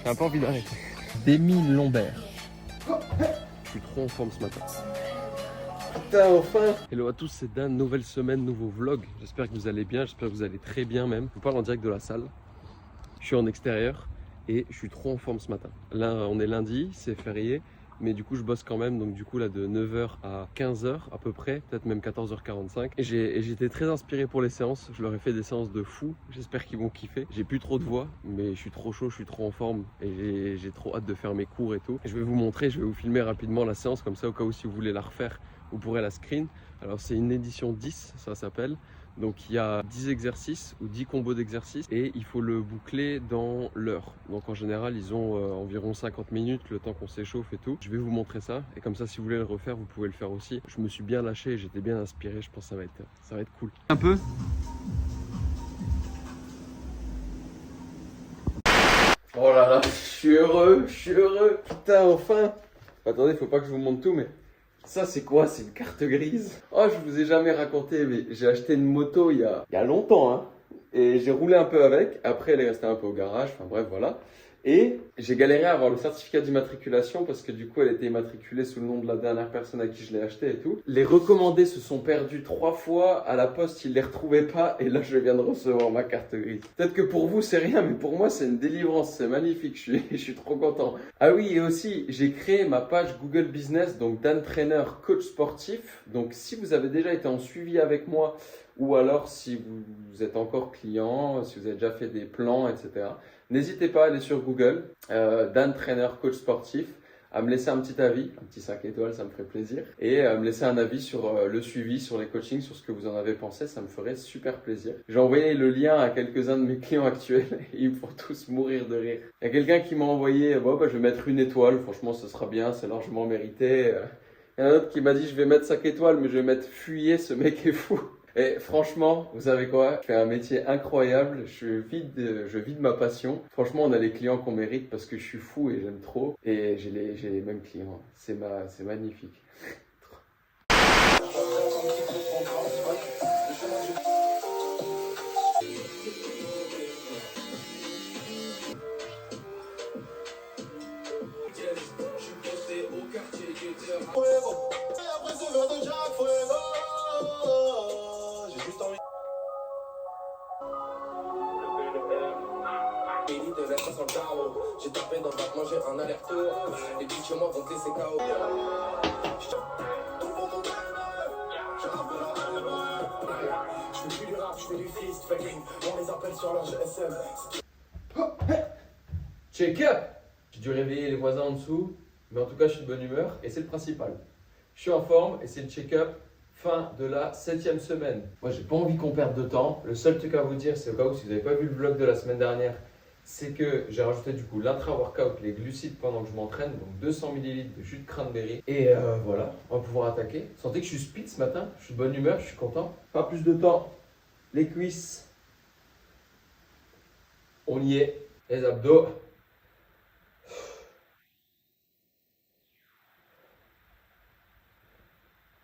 J'ai un peu envie d'arrêter. Demi lombaire. Je suis trop en forme ce matin. Putain, enfin. Hello à tous, c'est Dan, nouvelle semaine, nouveau vlog. J'espère que vous allez bien, j'espère que vous allez très bien même. Je vous parle en direct de la salle. Je suis en extérieur et je suis trop en forme ce matin. Là, on est lundi, c'est férié, mais du coup, je bosse quand même. Donc du coup, là, de 9h à 15h à peu près, peut-être même 14h45. Et j'étais très inspiré pour les séances. Je leur ai fait des séances de fou. J'espère qu'ils vont kiffer. J'ai plus trop de voix, mais je suis trop chaud, je suis trop en forme et j'ai trop hâte de faire mes cours et tout. Et je vais vous montrer, je vais vous filmer rapidement la séance comme ça, au cas où si vous voulez la refaire, vous pourrez la screen. Alors c'est une édition 10, ça s'appelle. Donc il y a 10 exercices ou 10 combos d'exercices et il faut le boucler dans l'heure. Donc en général ils ont environ 50 minutes, le temps qu'on s'échauffe et tout. Je vais vous montrer ça et comme ça si vous voulez le refaire vous pouvez le faire aussi. Je me suis bien lâché, j'étais bien inspiré, je pense que ça va être cool. Un peu. Oh là là, je suis heureux, putain enfin. Attendez, faut pas que je vous montre tout mais... Ça c'est quoi? C'est une carte grise. Oh, je vous ai jamais raconté, mais j'ai acheté une moto il y a longtemps, hein. Et j'ai roulé un peu avec. Après, elle est restée un peu au garage. Enfin bref, voilà. Et j'ai galéré à avoir le certificat d'immatriculation parce que du coup, elle était immatriculée sous le nom de la dernière personne à qui je l'ai acheté et tout. Les recommandés se sont perdus 3 fois à la poste, ils les retrouvaient pas. Et là, je viens de recevoir ma carte grise. Peut-être que pour vous, c'est rien, mais pour moi, c'est une délivrance. C'est magnifique. Je suis trop content. Ah oui, et aussi, j'ai créé ma page Google Business, donc Dan Trainer, coach sportif. Donc, si vous avez déjà été en suivi avec moi, ou alors si vous êtes encore client, si vous avez déjà fait des plans, etc. N'hésitez pas à aller sur Google, Dan Trainer, coach sportif, à me laisser un petit avis, un petit 5 étoiles, ça me ferait plaisir, et à me laisser un avis sur le suivi, sur les coachings, sur ce que vous en avez pensé, ça me ferait super plaisir. J'ai envoyé le lien à quelques-uns de mes clients actuels, et ils me font tous mourir de rire. Il y a quelqu'un qui m'a envoyé, bon, bah, je vais mettre 1 étoile, franchement ce sera bien, c'est largement mérité. Il y en a un autre qui m'a dit, je vais mettre 5 étoiles, mais je vais mettre fuyez, ce mec est fou. Et franchement, vous savez quoi? Je fais un métier incroyable, je vis de ma passion. Franchement, on a les clients qu'on mérite parce que je suis fou et j'aime trop. Et j'ai les mêmes clients. C'est magnifique. J'ai tapé dans le bac, manger un aller-retour. Les bitches chez moi vont te laisser KO. Je fais plus du rap, je fais du freestyle. On les appelle sur leur GSM. Check up! J'ai dû réveiller les voisins en dessous, mais en tout cas, je suis de bonne humeur et c'est le principal. Je suis en forme et c'est le check-up fin de la 7e semaine. Moi, j'ai pas envie qu'on perde de temps. Le seul truc à vous dire, c'est au cas où si vous n'avez pas vu le vlog de la semaine dernière, c'est que j'ai rajouté du coup l'intra-workout, les glucides pendant que je m'entraîne, donc 200 ml de jus de cranberry. Et voilà, on va pouvoir attaquer. Sentez que je suis speed ce matin, je suis de bonne humeur, je suis content. Pas plus de temps, les cuisses, on y est, les abdos.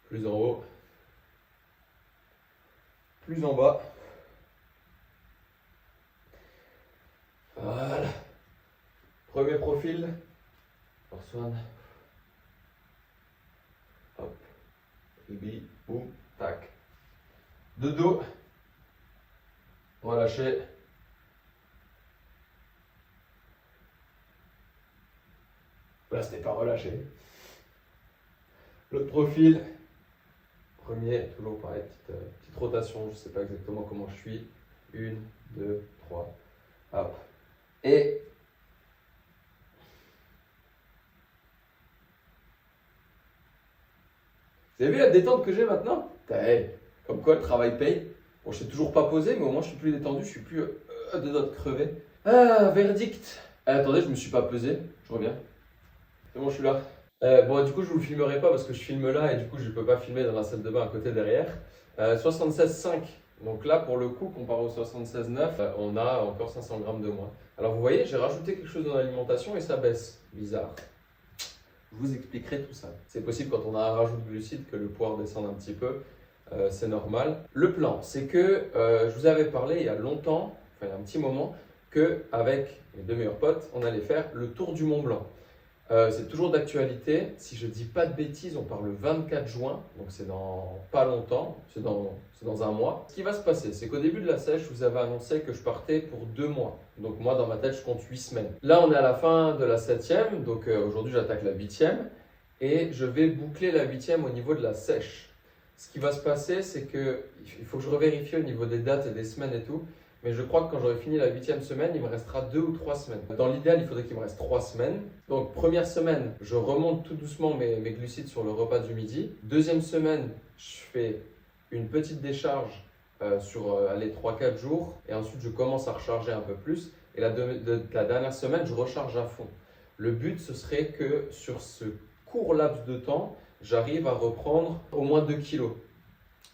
Plus en haut, plus en bas. Voilà. Premier profil. Force one. Hop. Ribi. Boum. Tac. De dos. Relâchez. Là, c'était pas relâché. L'autre profil. Premier, toujours pareil, petite rotation. Je ne sais pas exactement comment je suis. 1, 2, 3. Hop. Et vous avez vu la détente que j'ai maintenant? Comme quoi le travail paye. Bon, je ne sais toujours pas posé, mais au moins je suis plus détendu, je suis plus à deux doigts de crever. Ah, verdict. Attendez, je me suis pas pesé, je reviens. C'est bon, je suis là. Bon, du coup, je vous le filmerai pas parce que je filme là et du coup, je peux pas filmer dans la salle de bain à côté derrière. 76,5. Donc là, pour le coup, comparé au 76,9, on a encore 500 grammes de moins. Alors vous voyez, j'ai rajouté quelque chose dans l'alimentation et ça baisse. Bizarre. Je vous expliquerai tout ça. C'est possible quand on a un rajout de glucides que le poids redescende un petit peu. C'est normal. Le plan, c'est que je vous avais parlé il y a longtemps, enfin il y a un petit moment, qu'avec mes deux meilleurs potes, on allait faire le tour du Mont Blanc. C'est toujours d'actualité. Si je ne dis pas de bêtises, on part le 24 juin, donc c'est dans pas longtemps, c'est dans un mois. Ce qui va se passer, c'est qu'au début de la sèche, je vous avais annoncé que je partais pour 2 mois. Donc moi, dans ma tête, je compte 8 semaines. Là, on est à la fin de la 7e, donc aujourd'hui, j'attaque la 8e et je vais boucler la 8e au niveau de la sèche. Ce qui va se passer, c'est qu'il faut que je revérifie au niveau des dates et des semaines et tout. Mais je crois que quand j'aurai fini la 8e semaine, il me restera 2 ou 3 semaines. Dans l'idéal, il faudrait qu'il me reste 3 semaines. Donc, première semaine, je remonte tout doucement mes glucides sur le repas du midi. Deuxième semaine, je fais une petite décharge sur les 3-4 jours. Et ensuite, je commence à recharger un peu plus. Et la dernière semaine, je recharge à fond. Le but, ce serait que sur ce court laps de temps, j'arrive à reprendre au moins 2 kilos.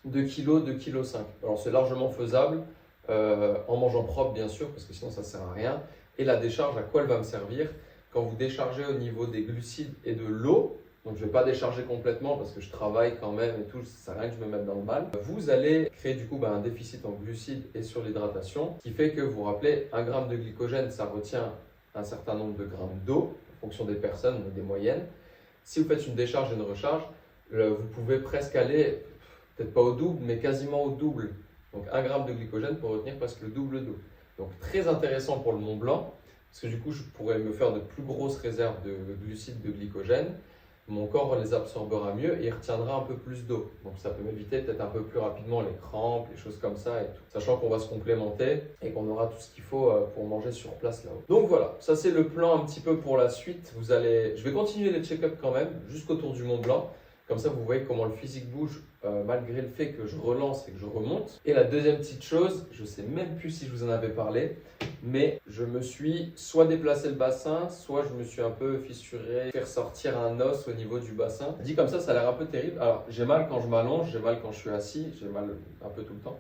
2 kilos, 2,5 kg. Alors, c'est largement faisable. En mangeant propre bien sûr parce que sinon ça sert à rien. Et la décharge, à quoi elle va me servir? Quand vous déchargez au niveau des glucides et de l'eau, donc je ne vais pas décharger complètement parce que je travaille quand même et tout, ça sert à rien que je me mette dans le mal. Vous allez créer du coup un déficit en glucides et sur l'hydratation, qui fait que vous rappelez 1 gramme de glycogène, ça retient un certain nombre de grammes d'eau en fonction des personnes, des moyennes. Si vous faites une décharge et une recharge, vous pouvez presque aller, peut-être pas au double, mais quasiment au double. Donc 1 gramme de glycogène pour retenir presque le double d'eau. Donc très intéressant pour le Mont Blanc, parce que du coup je pourrais me faire de plus grosses réserves de glucides, de glycogène. Mon corps les absorbera mieux et il retiendra un peu plus d'eau. Donc ça peut m'éviter peut-être un peu plus rapidement les crampes, les choses comme ça et tout. Sachant qu'on va se complémenter et qu'on aura tout ce qu'il faut pour manger sur place là-haut. Donc voilà, ça c'est le plan un petit peu pour la suite. Je vais continuer les check-ups quand même jusqu'au tour du Mont Blanc. Comme ça, vous voyez comment le physique bouge malgré le fait que je relance et que je remonte. Et la deuxième petite chose, je ne sais même plus si je vous en avais parlé, mais je me suis soit déplacé le bassin, soit je me suis un peu fissuré, faire sortir un os au niveau du bassin. Dit comme ça a l'air un peu terrible. Alors, j'ai mal quand je m'allonge, j'ai mal quand je suis assis, j'ai mal un peu tout le temps.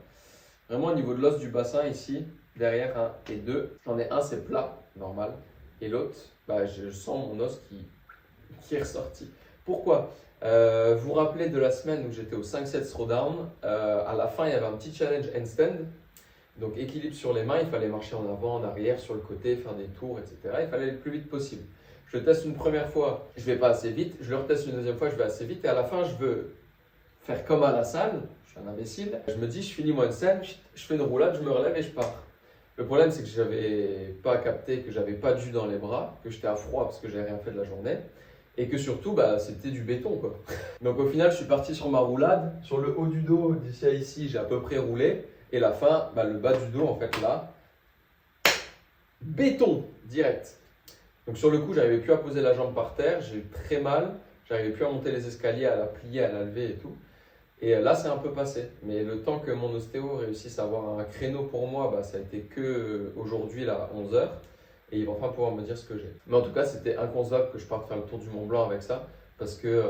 Vraiment au niveau de l'os du bassin ici, derrière 1 et 2, j'en ai un, c'est plat, normal. Et l'autre, je sens mon os qui est ressorti. Pourquoi ? Vous vous rappelez de la semaine où j'étais au 5-7 throwdown, à la fin il y avait un petit challenge handstand, donc équilibre sur les mains, il fallait marcher en avant, en arrière, sur le côté, faire des tours, etc. Il fallait aller le plus vite possible. Je le teste une première fois, je ne vais pas assez vite, je le reteste une deuxième fois, je vais assez vite et à la fin je veux faire comme à la salle, je suis un imbécile, je me dis je finis mon handstand, je fais une roulade, je me relève et je pars. Le problème c'est que je n'avais pas capté que j'avais pas de jus dans les bras, que j'étais à froid parce que j'avais rien fait de la journée. Et que surtout, c'était du béton quoi. Donc au final, je suis parti sur ma roulade. Sur le haut du dos, d'ici à ici, j'ai à peu près roulé. Et la fin, le bas du dos, en fait là, béton, direct. Donc sur le coup, j'arrivais plus à poser la jambe par terre. J'ai eu très mal. J'arrivais plus à monter les escaliers, à la plier, à la lever et tout. Et là, c'est un peu passé. Mais le temps que mon ostéo réussisse à avoir un créneau pour moi, ça a été que aujourd'hui, là, 11h. Et il va enfin pouvoir me dire ce que j'ai. Mais en tout cas, c'était inconcevable que je parte faire le tour du Mont Blanc avec ça, parce que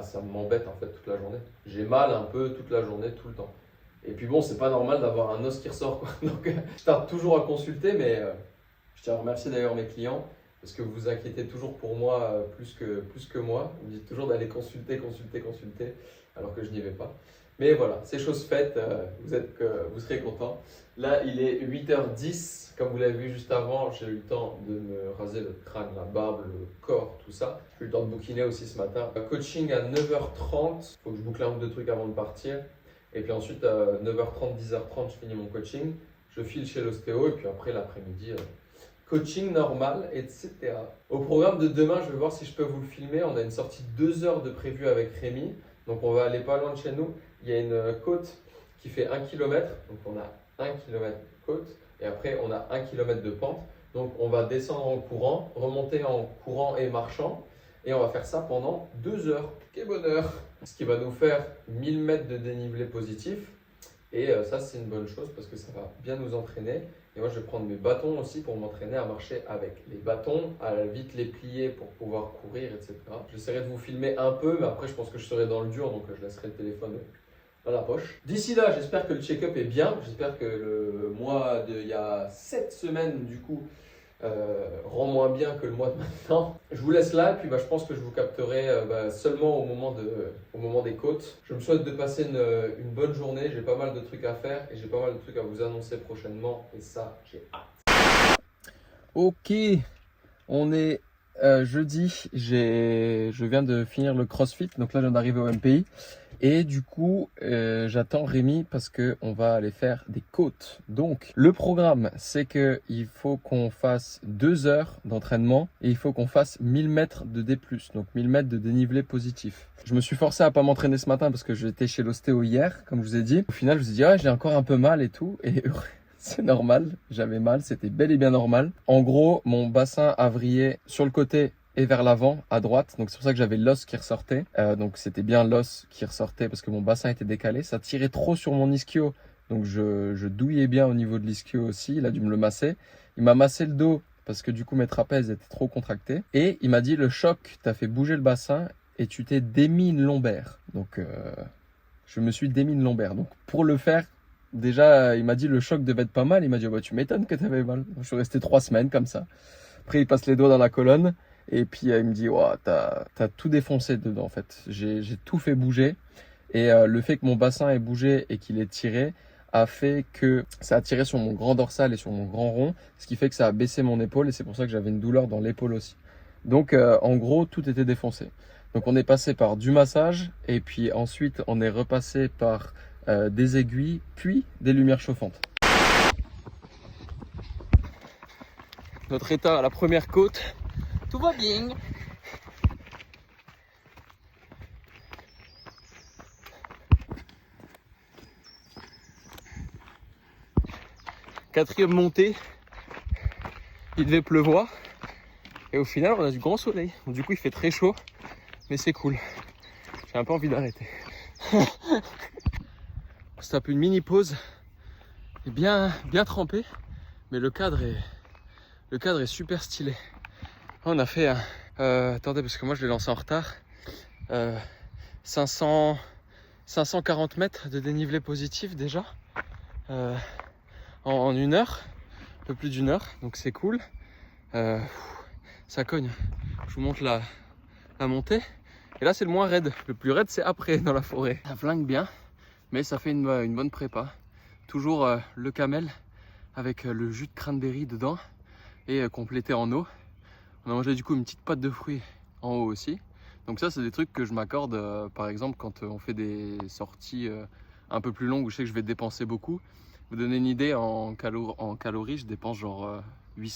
ça m'embête en fait toute la journée. J'ai mal un peu toute la journée, tout le temps. Et puis bon, c'est pas normal d'avoir un os qui ressort, quoi. Donc je tarde toujours à consulter, mais je tiens à remercier d'ailleurs mes clients, parce que vous vous inquiétez toujours pour moi plus que moi. Vous me dites toujours d'aller consulter, alors que je n'y vais pas. Mais voilà, c'est chose faite, vous serez contents. Là, il est 8h10. Comme vous l'avez vu juste avant, j'ai eu le temps de me raser le crâne, la barbe, le corps, tout ça. J'ai eu le temps de bouquiner aussi ce matin. Coaching à 9h30. Il faut que je boucle un ou deux trucs avant de partir. Et puis ensuite, à 9h30, 10h30, je finis mon coaching. Je file chez l'ostéo. Et puis après, l'après-midi, coaching normal, etc. Au programme de demain, je vais voir si je peux vous le filmer. On a une sortie de 2 heures de prévu avec Rémi. Donc on va aller pas loin de chez nous. Il y a une côte qui fait 1 km. Donc on a 1 km côte. Et après, on a 1 km de pente. Donc, on va descendre en courant, remonter en courant et marchant. Et on va faire ça pendant 2 heures. Quel bonheur! Ce qui va nous faire 1000 mètres de dénivelé positif. Et ça, c'est une bonne chose parce que ça va bien nous entraîner. Et moi, je vais prendre mes bâtons aussi pour m'entraîner à marcher avec les bâtons, à vite les plier pour pouvoir courir, etc. J'essaierai de vous filmer un peu, mais après, je pense que je serai dans le dur. Donc, je laisserai le téléphone dans la poche. D'ici là, j'espère que le check-up est bien. J'espère que le mois d'il y a 7 semaines, du coup, rend moins bien que le mois de maintenant. Je vous laisse là, et puis je pense que je vous capterai seulement au moment des côtes. Je me souhaite de passer une bonne journée. J'ai pas mal de trucs à faire et j'ai pas mal de trucs à vous annoncer prochainement. Et ça, j'ai hâte. Ok, on est jeudi, je viens de finir le CrossFit, donc là je viens d'arriver au MPI. Et du coup, j'attends Rémi parce qu'on va aller faire des côtes. Donc, le programme, c'est qu'il faut qu'on fasse 2 heures d'entraînement et il faut qu'on fasse 1000 mètres de D+, donc 1000 mètres de dénivelé positif. Je me suis forcé à pas m'entraîner ce matin parce que j'étais chez l'ostéo hier, comme je vous ai dit. Au final, je me suis dit, ah, j'ai encore un peu mal et tout. Et c'est normal, j'avais mal, c'était bel et bien normal. En gros, mon bassin a vrillé sur le côté et vers l'avant, à droite. Donc c'est pour ça que j'avais l'os qui ressortait. Donc c'était bien l'os qui ressortait parce que mon bassin était décalé. Ça tirait trop sur mon ischio. Donc je douillais bien au niveau de l'ischio aussi. Il a dû me le masser. Il m'a massé le dos parce que du coup mes trapèzes étaient trop contractés. Et il m'a dit le choc t'a fait bouger le bassin et tu t'es démis une lombaire. Donc je me suis démis une lombaire. Donc pour le faire, déjà il m'a dit le choc devait être pas mal. Il m'a dit oh, bah, tu m'étonnes que t'avais mal. Je suis resté 3 semaines comme ça. Après il passe les doigts dans la colonne. Et puis il me dit, oh, t'as tout défoncé dedans en fait. J'ai tout fait bouger. Et le fait que mon bassin ait bougé et qu'il ait tiré a fait que ça a tiré sur mon grand dorsal et sur mon grand rond. Ce qui fait que ça a baissé mon épaule et c'est pour ça que j'avais une douleur dans l'épaule aussi. Donc en gros, tout était défoncé. Donc on est passé par du massage et puis ensuite on est repassé par des aiguilles puis des lumières chauffantes. Notre état à la première côte. Tout va bien. Quatrième montée. Il devait pleuvoir. Et au final, on a du grand soleil. Donc, du coup, il fait très chaud. Mais c'est cool. J'ai un peu envie d'arrêter. On se tape une mini pause. Et bien trempé. Mais le cadre est super stylé. On a fait attendez parce que moi je l'ai lancé en retard 540 mètres de dénivelé positif déjà en 1 heure, un peu plus d'1 heure, donc c'est cool. Ça cogne. Je vous montre la montée et là c'est le moins raide. Le plus raide c'est après dans la forêt. Ça flingue bien mais ça fait une bonne prépa. Toujours le camel avec le jus de cranberry dedans et complété en eau. On a mangé du coup une petite pâte de fruits en haut aussi. Donc ça c'est des trucs que je m'accorde par exemple quand on fait des sorties un peu plus longues où je sais que je vais dépenser beaucoup. Vous donner une idée, en calories je dépense genre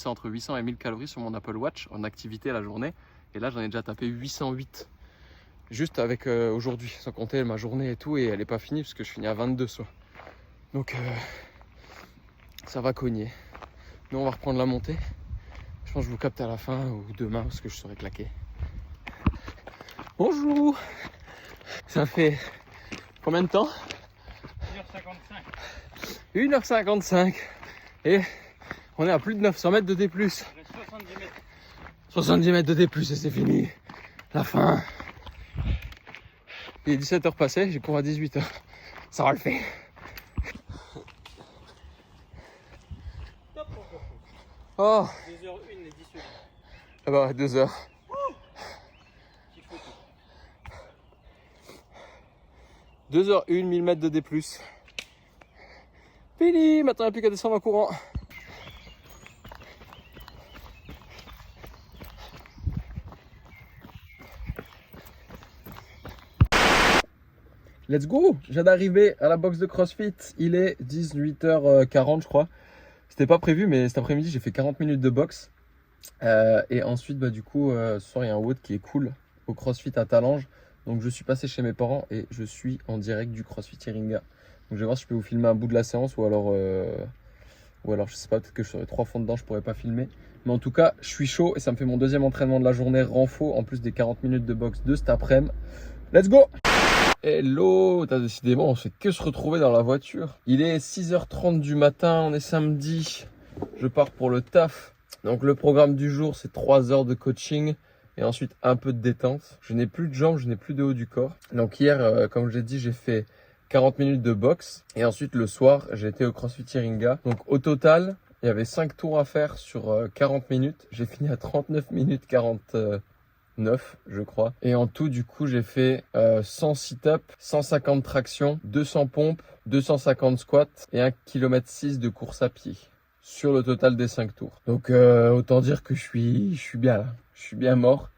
entre 800 et 1000 calories sur mon Apple Watch en activité la journée. Et là j'en ai déjà tapé 808 juste avec aujourd'hui, sans compter ma journée et tout, et elle n'est pas finie parce que je finis à 22 soir. Donc ça va cogner. Nous on va reprendre la montée. Je pense que je vous capte à la fin ou demain parce que je serai claqué. Bonjour. Ça fait combien de temps? 1h55. 1h55. Et on est à plus de 900 mètres de D+. 70 mètres. 70 mètres de D+, et c'est fini. La fin. Il est 17h passé, j'ai cours à 18h. Ça va le faire. Oh. 2h01 et 10 secondes. Ah bah 2h. 2h01, 1000 mètres de D+. Fini, maintenant il n'y a plus qu'à descendre en courant. Let's go! Je viens d'arriver à la box de CrossFit. Il est 18h40 je crois. C'était pas prévu mais cet après-midi j'ai fait 40 minutes de boxe. Et ensuite bah, du coup ce soir il y a un WOD qui est cool au CrossFit à Talange. Donc je suis passé chez mes parents et je suis en direct du CrossFit Iringa. Donc je vais voir si je peux vous filmer un bout de la séance ou alors je sais pas, peut-être que je serai 3 fois dedans, je pourrais pas filmer. Mais en tout cas je suis chaud et ça me fait mon deuxième entraînement de la journée renfo en plus des 40 minutes de boxe de cet après-midi. Let's go! Hello, t'as décidément on fait que se retrouver dans la voiture. Il est 6h30 du matin, on est samedi, je pars pour le taf. Donc le programme du jour c'est 3 heures de coaching et ensuite un peu de détente. Je n'ai plus de jambes, je n'ai plus de haut du corps. Donc hier, comme je l'ai dit, j'ai fait 40 minutes de boxe et ensuite le soir j'ai été au CrossFit Iringa. Donc au total, il y avait 5 tours à faire sur 40 minutes. J'ai fini à 39 minutes 49 je crois. Et en tout du coup j'ai fait 100 sit-up, 150 tractions, 200 pompes, 250 squats et 1,6 km de course à pied sur le total des 5 tours. Donc autant dire que je suis bien là, je suis bien mort.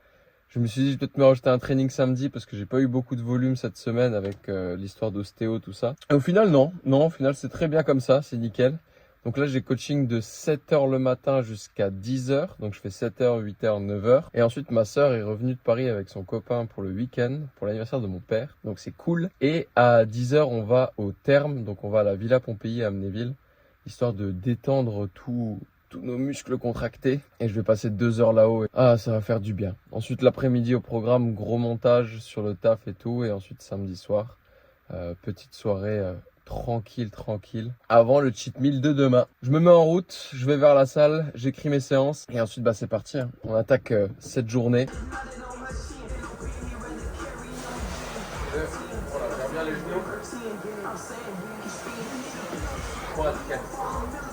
Je me suis dit, je vais peut-être me rajouter un training samedi parce que j'ai pas eu beaucoup de volume cette semaine avec l'histoire d'ostéo, tout ça. Et au final, non, au final, c'est très bien comme ça, c'est nickel. Donc là, j'ai coaching de 7h le matin jusqu'à 10h. Donc je fais 7h, 8h, 9h. Et ensuite, ma sœur est revenue de Paris avec son copain pour le week-end, pour l'anniversaire de mon père. Donc c'est cool. Et à 10h, on va au terme. Donc on va à la Villa Pompéi à Amnéville, histoire de détendre tous nos muscles contractés. Et je vais passer 2 heures là-haut. Ah, ça va faire du bien. Ensuite, l'après-midi au programme, gros montage sur le taf et tout. Et ensuite, samedi soir, petite soirée tranquille. Avant le cheat meal de demain. Je me mets en route, je vais vers la salle, j'écris mes séances. Et ensuite, bah, c'est parti. Hein. On attaque cette journée. Voilà, je bien les genoux. 3, 4.